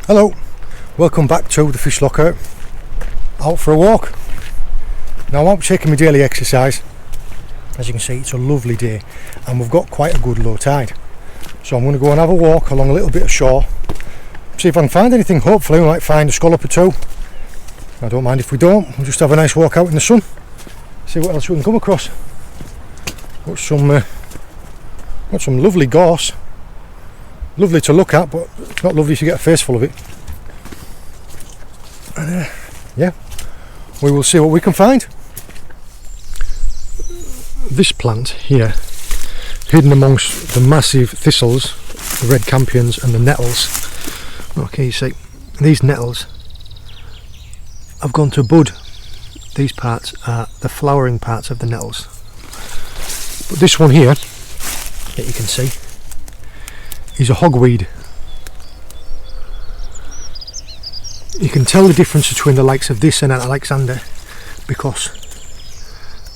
Hello, welcome back to the fish locker. Out for a walk. Now I'm taking my daily exercise. As you can see, it's a lovely day and we've got quite a good low tide. So I'm going to go and have a walk along a little bit of shore, see if I can find anything. Hopefully we might find a scallop or two. I don't mind if we don't, we'll just have a nice walk out in the sun, see what else we can come across. Got some lovely gorse. Lovely to look at, but it's not lovely if you get a face full of it. And yeah, we will see what we can find. This plant here, hidden amongst the massive thistles, the red campions and the nettles. Okay, you see, these nettles have gone to bud. These parts are the flowering parts of the nettles. But this one here, that you can see, is a hogweed. You can tell the difference between the likes of this and an Alexander because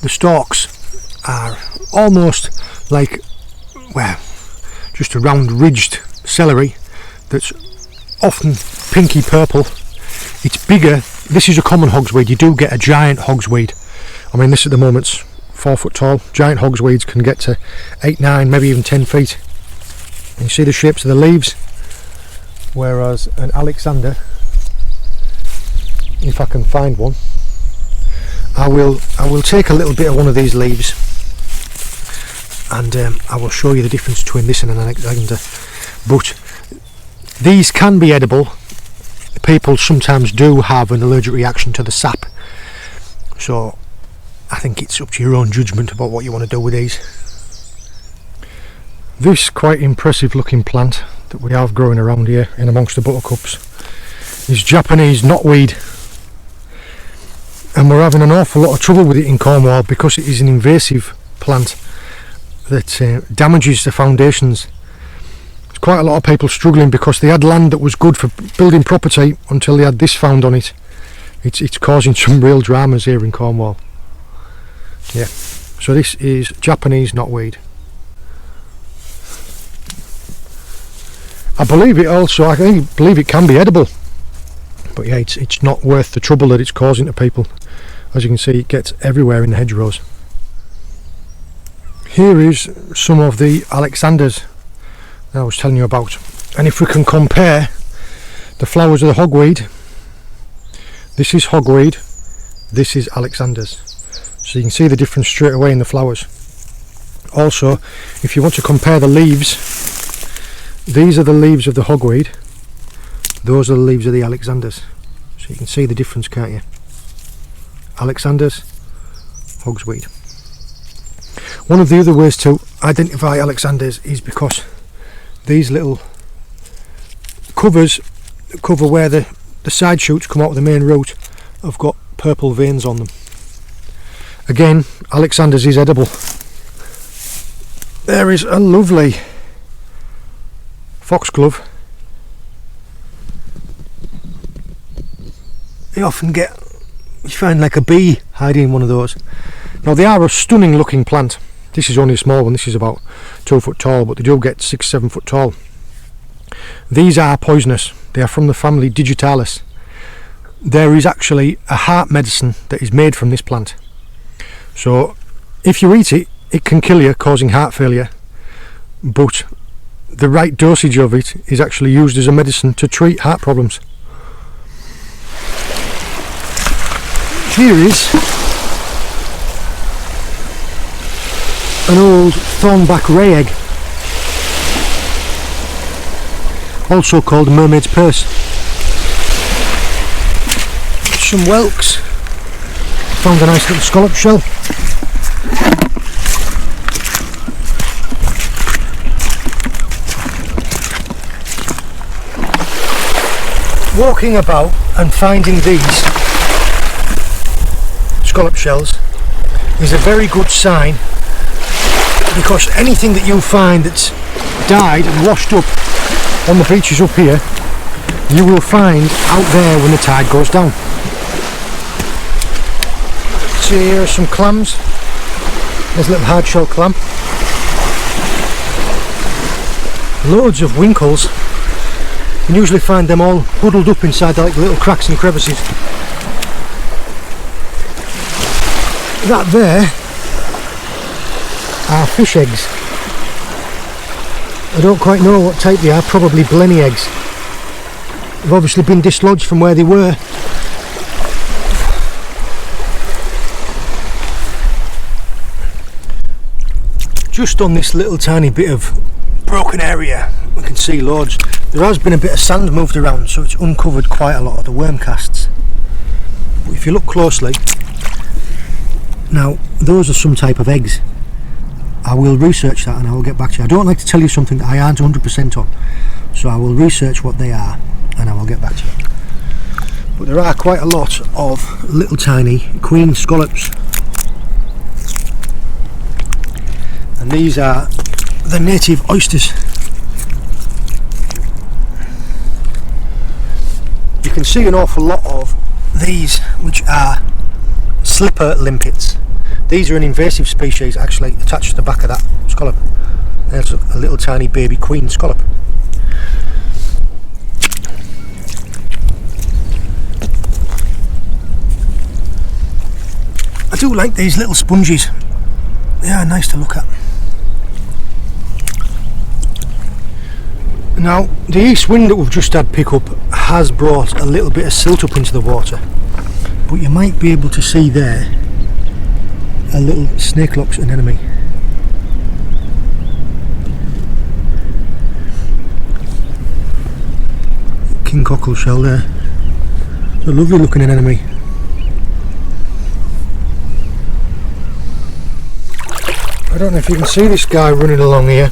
the stalks are almost like, well, just a round ridged celery that's often pinky purple. It's bigger. This is a common hogsweed. You do get a giant hogsweed. I mean, this at the moment's 4 foot tall. Giant hogsweeds can get to 8, 9, maybe even 10 feet. And you see the shapes of the leaves, whereas an Alexander, if I can find one, I will take a little bit of one of these leaves and I will show you the difference between this and an Alexander. But these can be edible. People sometimes do have an allergic reaction to the sap, so I think it's up to your own judgment about what you want to do with these. This quite impressive looking plant that we have growing around here in amongst the buttercups is Japanese knotweed, and we're having an awful lot of trouble with it in Cornwall because it is an invasive plant that damages the foundations. There's quite a lot of people struggling because they had land that was good for building property until they had this found on it. It's causing some real dramas here in Cornwall. Yeah, so this is Japanese knotweed. I believe it can be edible, but yeah, it's not worth the trouble that it's causing to people. As you can see, it gets everywhere in the hedgerows. Here is some of the Alexanders that I was telling you about, and if we can compare the flowers of the hogweed, this is hogweed, this is Alexanders, so you can see the difference straight away in the flowers. Also, if you want to compare the leaves, these are the leaves of the hogweed, those are the leaves of the Alexanders, so you can see the difference, can't you? Alexanders, hogsweed. One of the other ways to identify Alexanders is because these little covers that cover where the side shoots come out of the main root have got purple veins on them. Again, Alexanders is edible. There is a lovely foxglove. You find like a bee hiding in one of those. Now they are a stunning looking plant. This is only a small one, this is about 2 foot tall, but they do get 6, 7 foot tall. These are poisonous. They are from the family Digitalis. There is actually a heart medicine that is made from this plant. So if you eat it, it can kill you, causing heart failure, but the right dosage of it is actually used as a medicine to treat heart problems. Here is an old thornback ray egg, also called mermaid's purse. Some whelks. Found a nice little scallop shell. Walking about and finding these scallop shells is a very good sign, because anything that you find that's died and washed up on the beaches up here, you will find out there when the tide goes down. So here are some clams. There's a little hard shell clam. Loads of winkles. You usually find them all huddled up inside like little cracks and crevices. That there are fish eggs. I don't quite know what type they are, probably blenny eggs. They've obviously been dislodged from where they were. Just on this little tiny bit of broken area we can see loads. There has been a bit of sand moved around, so it's uncovered quite a lot of the worm casts. But if you look closely, now those are some type of eggs. I will research that and I will get back to you. I don't like to tell you something that I aren't 100% on, so I will research what they are and I will get back to you. But there are quite a lot of little tiny queen scallops, and these are the native oysters. You can see an awful lot of these, which are slipper limpets. These are an invasive species actually attached to the back of that scallop. There's a little tiny baby queen scallop. I do like these little sponges. They are nice to look at. Now, the east wind that we've just had pick up has brought a little bit of silt up into the water, but you might be able to see there a little snakelops anemone. King cockle shell there. It's a lovely looking anemone. I don't know if you can see this guy running along here.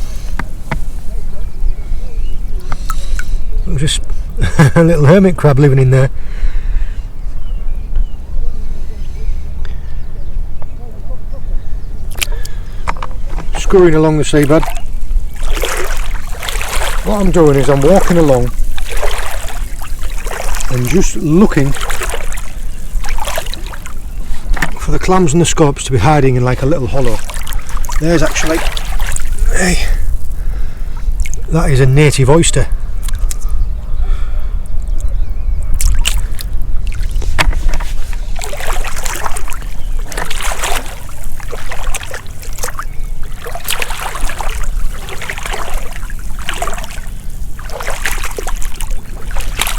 Just a little hermit crab living in there. Scurrying along the seabed. What I'm doing is I'm walking along and just looking for the clams and the scallops to be hiding in like a little hollow. There's actually, hey, that is a native oyster.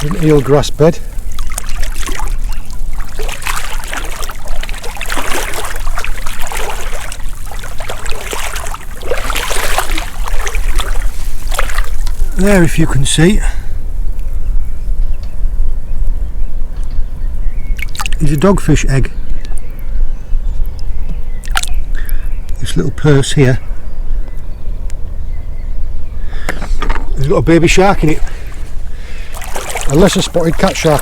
An eelgrass bed. There, if you can see, is a dogfish egg. This little purse here, there's got a baby shark in it. A lesser spotted cat shark.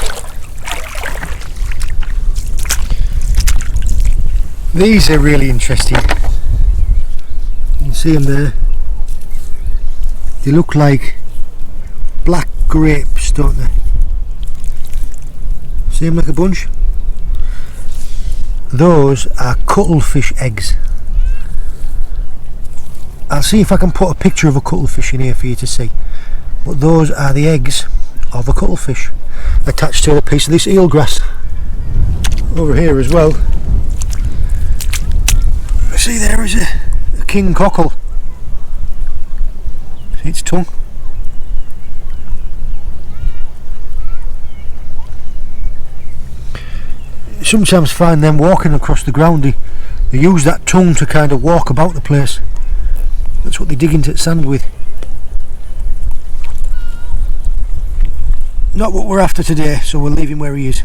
These are really interesting. You can see them there. They look like black grapes, don't they? See them like a bunch? Those are cuttlefish eggs. I'll see if I can put a picture of a cuttlefish in here for you to see. But those are the eggs of a cuttlefish attached to a piece of this eelgrass. Over here as well, see there is a king cockle. See its tongue? You sometimes find them walking across the ground. They use that tongue to kind of walk about the place. That's what they dig into the sand with. Not what we're after today, so we'll leave him where he is.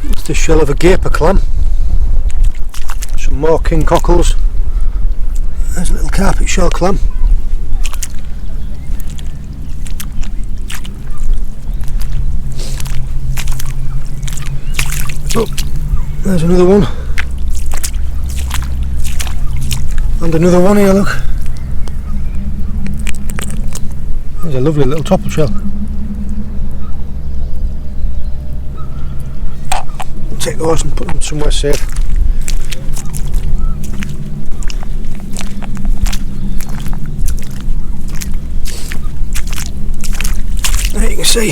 It's the shell of a gaper clam. Some more king cockles. There's a little carpet shell clam. Oh, there's another one. And another one here, look. There's a lovely little topple shell. Take those and put them somewhere safe. see,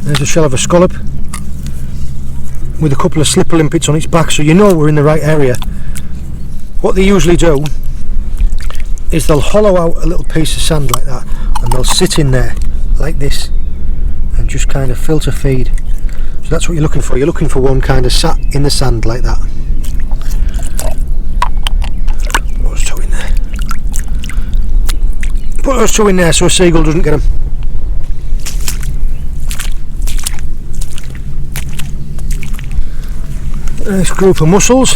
there's a shell of a scallop with a couple of slipper limpets on its back, so you know we're in the right area. What they usually do is they'll hollow out a little piece of sand like that, and they'll sit in there like this and just kind of filter feed. So that's what you're looking for. You're looking for one kind of sat in the sand like that. Put those two in there. Put those two in there so a seagull doesn't get them. Nice group of mussels.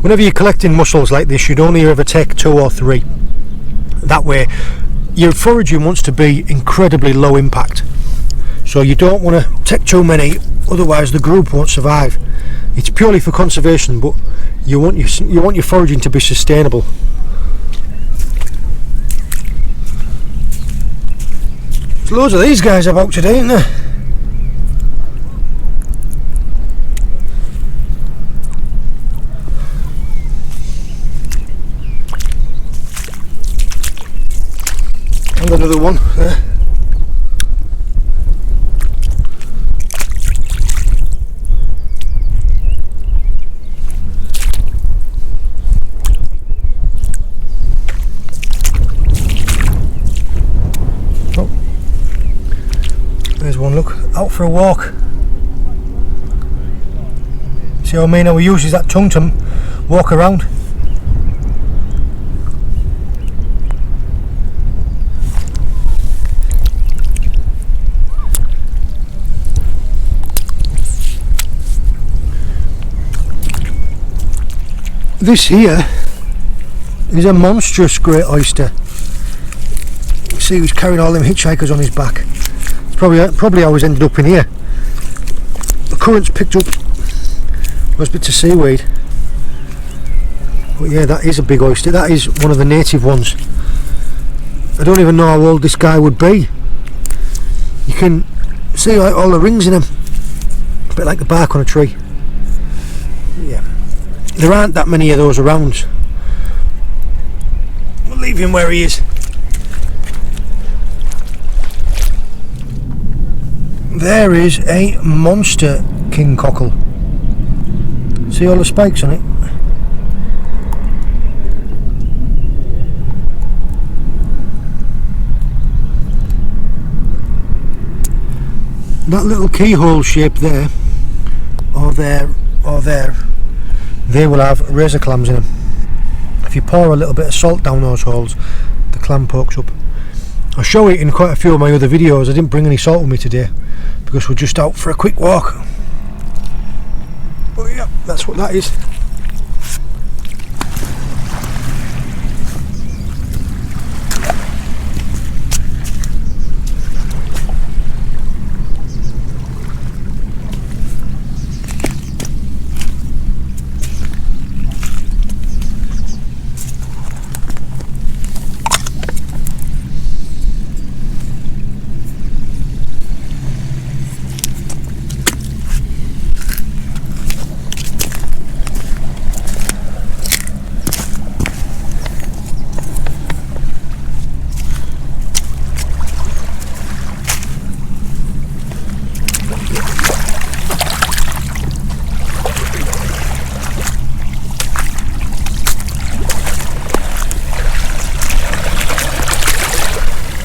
Whenever you're collecting mussels like this, you'd only ever take 2 or 3. That way your foraging wants to be incredibly low impact, so you don't want to take too many, otherwise the group won't survive. It's purely for conservation, but you want your foraging to be sustainable. There's loads of these guys about today, isn't there? And another one there. Oh, there's one, look, out for a walk. See what I mean? How he uses that tongue to walk around. This here is a monstrous great oyster. See, he's carrying all them hitchhikers on his back. It's probably how he's ended up in here. The current's picked up those bits of seaweed. But yeah, that is a big oyster. That is one of the native ones. I don't even know how old this guy would be. You can see like all the rings in him, a bit like the bark on a tree. Yeah. There aren't that many of those around. We'll leave him where he is. There is a monster king cockle. See all the spikes on it? That little keyhole shape there, or there, they will have razor clams in them. If you pour a little bit of salt down those holes, the clam pokes up. I'll show it in quite a few of my other videos. I didn't bring any salt with me today because we're just out for a quick walk. But yeah, that's what that is.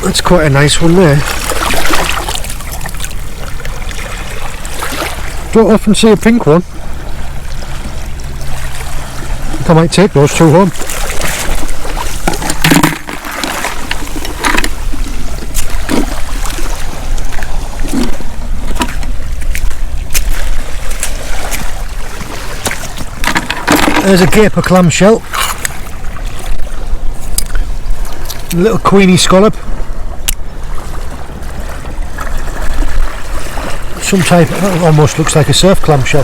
That's quite a nice one there. Don't often see a pink one. I think I might take those two home. There's a gaper clamshell. A little queenie scallop. Some type, almost looks like a surf clamshell.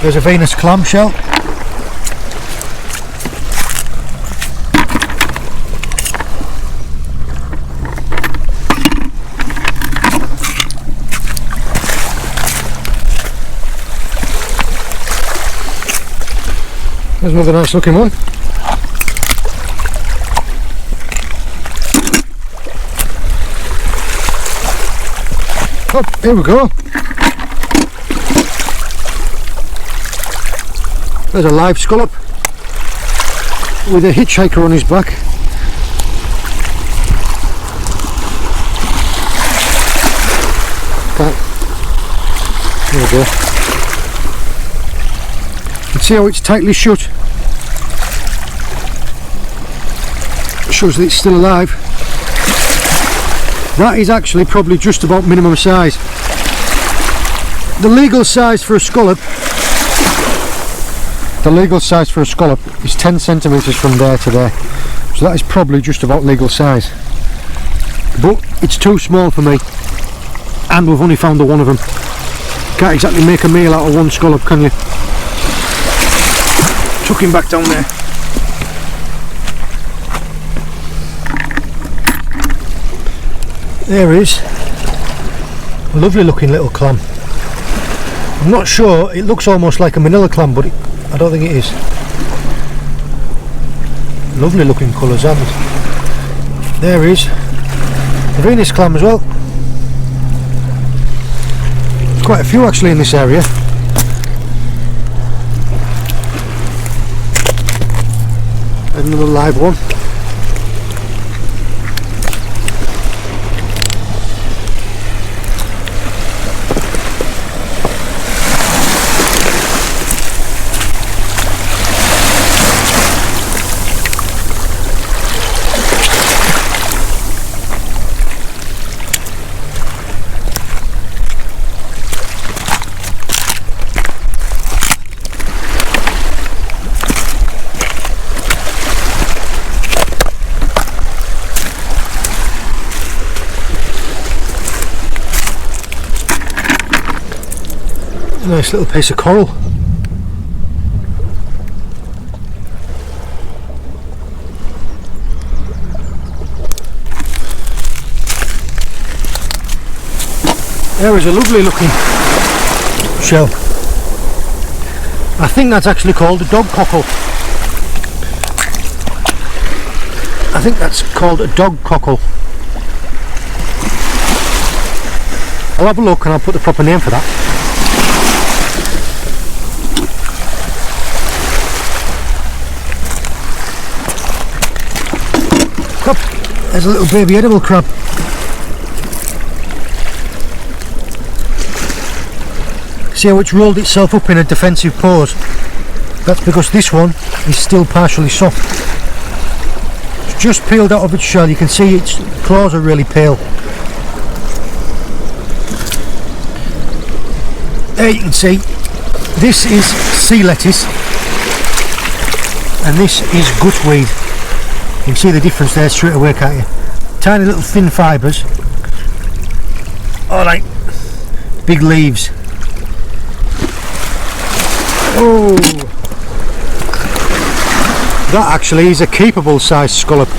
There's a Venus clamshell. There's another nice looking one. Oh, here we go. There's a live scallop with a hitchhiker on his back. Okay. There we go. You can see how it's tightly shut. Shows that it's still alive. That is actually probably just about minimum size. The legal size for a scallop is 10 centimetres from there to there. So that is probably just about legal size. But it's too small for me. And we've only found the one of them. Can't exactly make a meal out of one scallop, can you? Chuck him back down there. There is a lovely looking little clam. I'm not sure, it looks almost like a manila clam, but I don't think it is. Lovely looking colours, and there is the Venus clam as well. There's quite a few actually in this area. Another live one. Nice little piece of coral. There is a lovely looking shell. I think that's actually called a dog cockle. I think that's called a dog cockle. I'll have a look and I'll put the proper name for that. There's a little baby edible crab. See how it's rolled itself up in a defensive pose? That's because this one is still partially soft. It's just peeled out of its shell. You can see its claws are really pale. There you can see, this is sea lettuce and this is gutweed. You can see the difference there straight away, can't you? Tiny little thin fibres, or like big leaves. Oh, that actually is a keepable size scallop.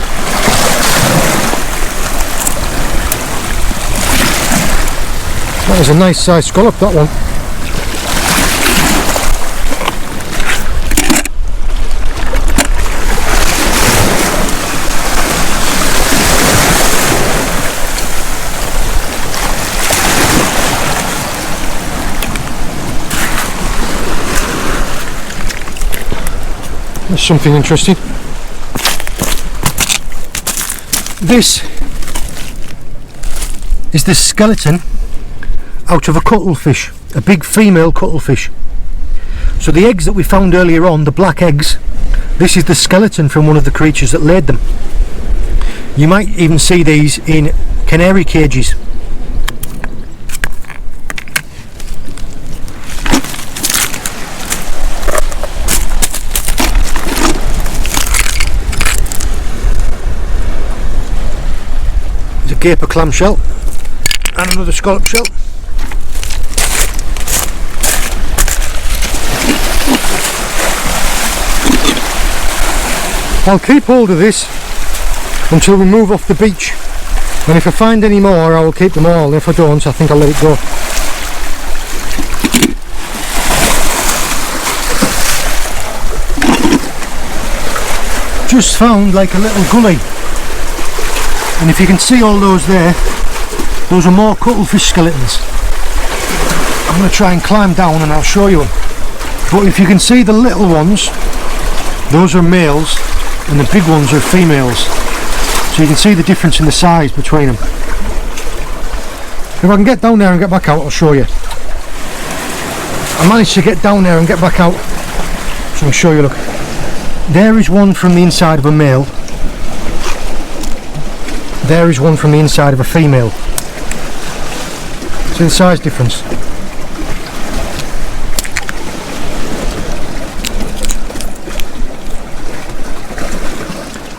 That is a nice size scallop, that one. That's something interesting. This is the skeleton out of a cuttlefish, a big female cuttlefish. So the eggs that we found earlier on, the black eggs, this is the skeleton from one of the creatures that laid them. You might even see these in canary cages. Gaper clam shell and another scallop shell. I'll keep hold of this until we move off the beach, and if I find any more I will keep them all, and if I don't I think I'll let it go. Just found like a little gully. And if you can see all those there, Those are more cuttlefish skeletons. I'm going to try and climb down and I'll show you them. But if you can see the little ones, those are males, and the big ones are females. So you can see the difference in the size between them. If I can get down there and get back out, I'll show you. I managed to get down there and get back out, so I'll show you. Look, there is one from the inside of a male. There is one from the inside of a female. See the size difference?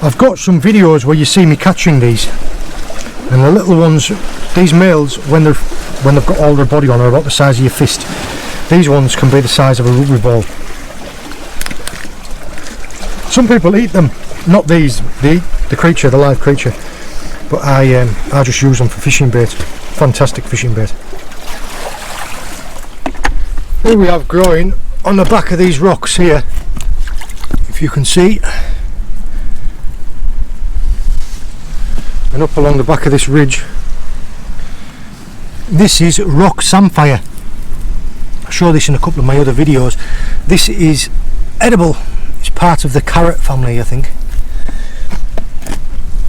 I've got some videos where you see me catching these, and the little ones, these males, when they've got all their body on, are about the size of your fist. These ones can be the size of a rugby ball. Some people eat them, not these, the creature, the live creature, but I just use them for fishing bait. Fantastic fishing bait. Here we have growing on the back of these rocks here, if you can see, and up along the back of this ridge, this is rock samphire. I'll show this in a couple of my other videos. This is edible. It's part of the carrot family, I think,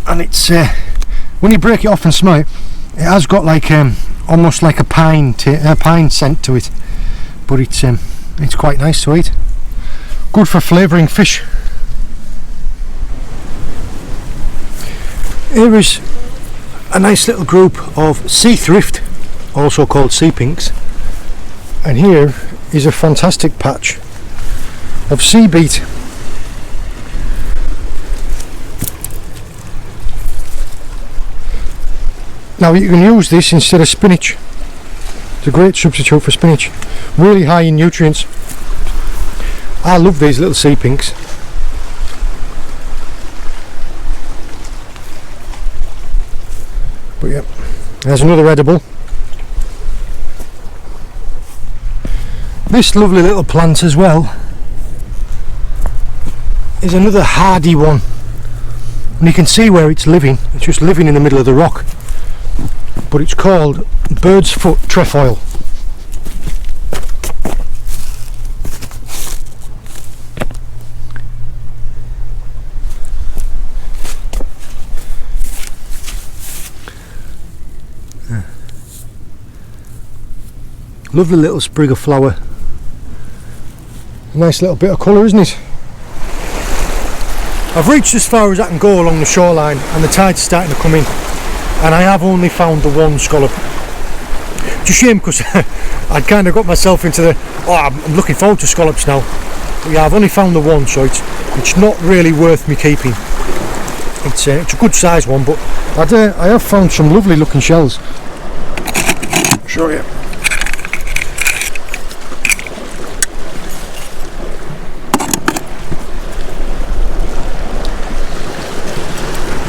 and it's when you break it off and smell it, it has got like almost like a pine scent to it, but it's quite nice to eat. Good for flavouring fish. Here is a nice little group of sea thrift, also called sea pinks, and here is a fantastic patch of sea beet. Now you can use this instead of spinach. It's a great substitute for spinach. Really high in nutrients. I love these little sea pinks. But yeah, there's another edible. This lovely little plant as well is another hardy one, and you can see where it's living. It's just living in the middle of the rock, but it's called bird's foot trefoil. Lovely little sprig of flower. A nice little bit of colour, isn't it? I've reached as far as I can go along the shoreline, and the tide's starting to come in, and I have only found the one scallop. It's a shame because I'd kind of got myself into the, I'm looking forward to scallops now. But yeah, I've only found the one, so it's not really worth me keeping. It's a good size one, but I have found some lovely looking shells. I'll show you.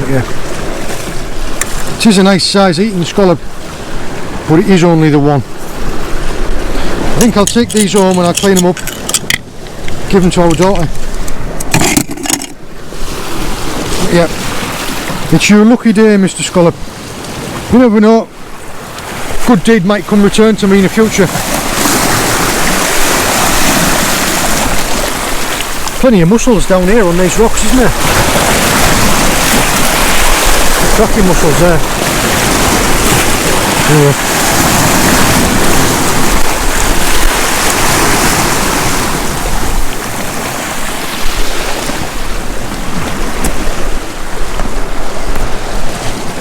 Yeah, it is a nice size eating scallop, but it is only the one. I think I'll take these home and I'll clean them up, give them to our daughter. Yeah, it's your lucky day, Mr. Scallop. You never know, good deed might come return to me in the future. Plenty of mussels down here on these rocks, isn't there? Cracking mussels there. Anyway.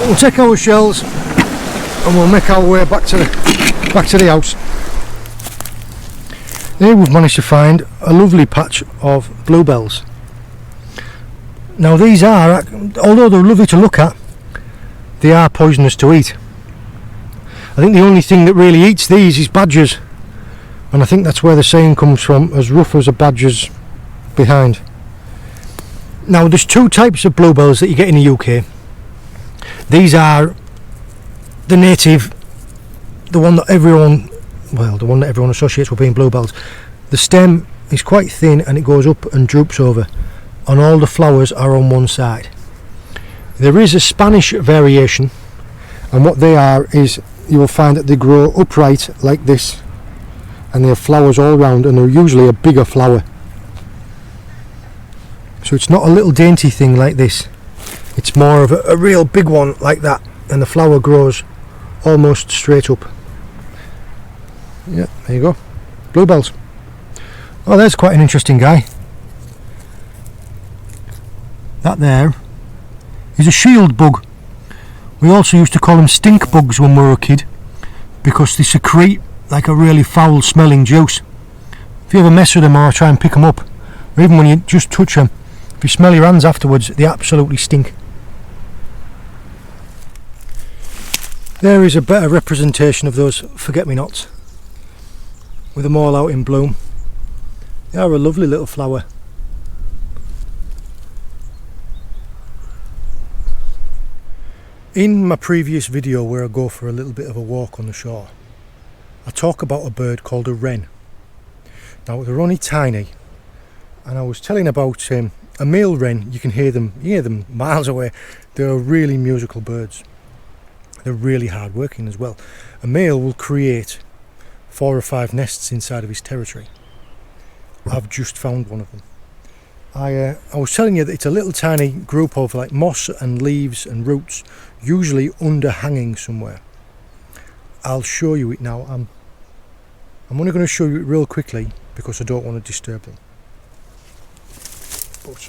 We'll take our shells and we'll make our way back to the house. Here we've managed to find a lovely patch of bluebells. Now these are, although they're lovely to look at, they are poisonous to eat. I think the only thing that really eats these is badgers, and I think that's where the saying comes from, as rough as a badger's behind. Now there's two types of bluebells that you get in the UK. These are the native, the one that everyone associates with being bluebells. The stem is quite thin and it goes up and droops over, and all the flowers are on one side. There is a Spanish variation, And what they are is, you will find that they grow upright like this, and they have flowers all round, and they're usually a bigger flower. So it's not a little dainty thing like this, it's more of a real big one like that, and the flower grows almost straight up. Yeah, there you go. Bluebells. Oh, there's quite an interesting guy. That there is a shield bug. We also used to call them stink bugs when we were a kid, because they secrete like a really foul smelling juice. If you ever mess with them or try and pick them up, or even when you just touch them, if you smell your hands afterwards, they absolutely stink. There is a better representation of those forget-me-nots, with them all out in bloom. They are a lovely little flower. In my previous video where I go for a little bit of a walk on the shore, I talk about a bird called a wren. Now they're only tiny, and I was telling about a male wren. You can hear them miles away. They're really musical birds. They're really hard working as well. A male will create 4 or 5 nests inside of his territory. I've just found one of them. I was telling you that it's a little tiny group of like moss and leaves and roots, usually underhanging somewhere. I'll show you it now. I'm only going to show you it real quickly because I don't want to disturb them. But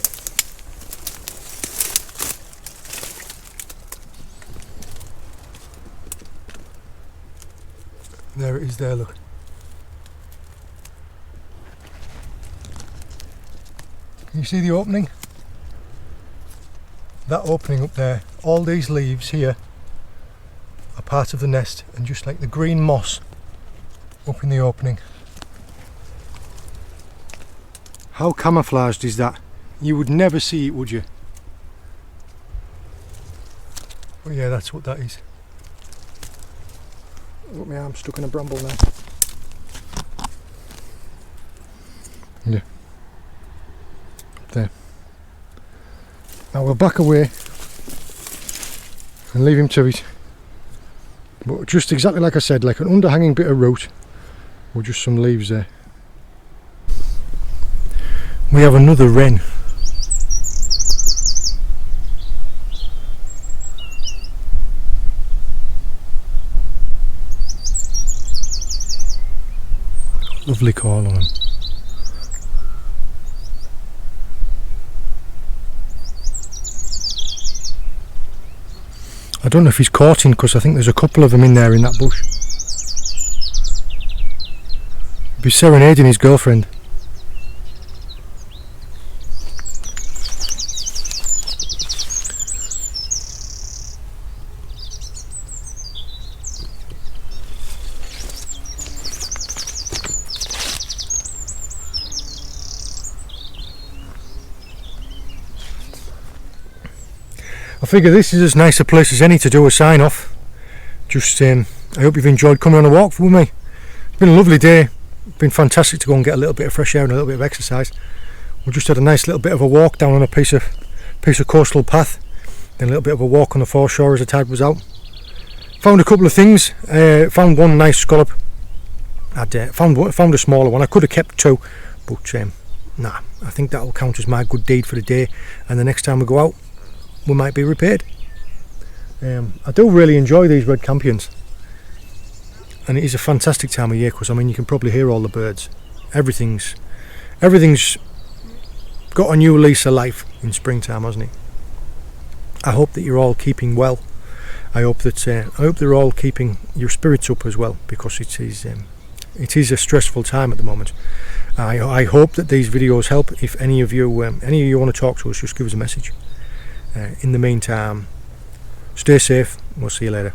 there it is there, look. Can you see the opening? That opening up there, all these leaves here are part of the nest, and just like the green moss up in the opening. How camouflaged is that? You would never see it, would you? But yeah, that's what that is. I've got my arm stuck in a bramble now. Yeah. There. Now we'll back away and leave him to it. But just exactly like I said, like an underhanging bit of root or just some leaves there. We have another wren. Lovely call on him. I don't know if he's courting, because I think there's a couple of them in there in that bush. He'd be serenading his girlfriend. I figure this is as nice a place as any to do a sign off. Just I hope you've enjoyed coming on a walk with me. It's been a lovely day. It's been fantastic to go and get a little bit of fresh air and a little bit of exercise. We just had a nice little bit of a walk down on a piece of coastal path, then a little bit of a walk on the foreshore as the tide was out. Found a couple of things. Found one nice scallop. I'd found a smaller one. I could have kept 2, but nah, I think that'll count as my good deed for the day, and the next time we go out we might be repaid. I do really enjoy these red campions, and it is a fantastic time of year, because I mean you can probably hear all the birds. Everything's got a new lease of life in springtime, hasn't it? I hope that you're all keeping well. I hope they're all keeping your spirits up as well, because it is a stressful time at the moment. I hope that these videos help. If any of you want to talk to us, just give us a message. In the meantime, stay safe. We'll see you later.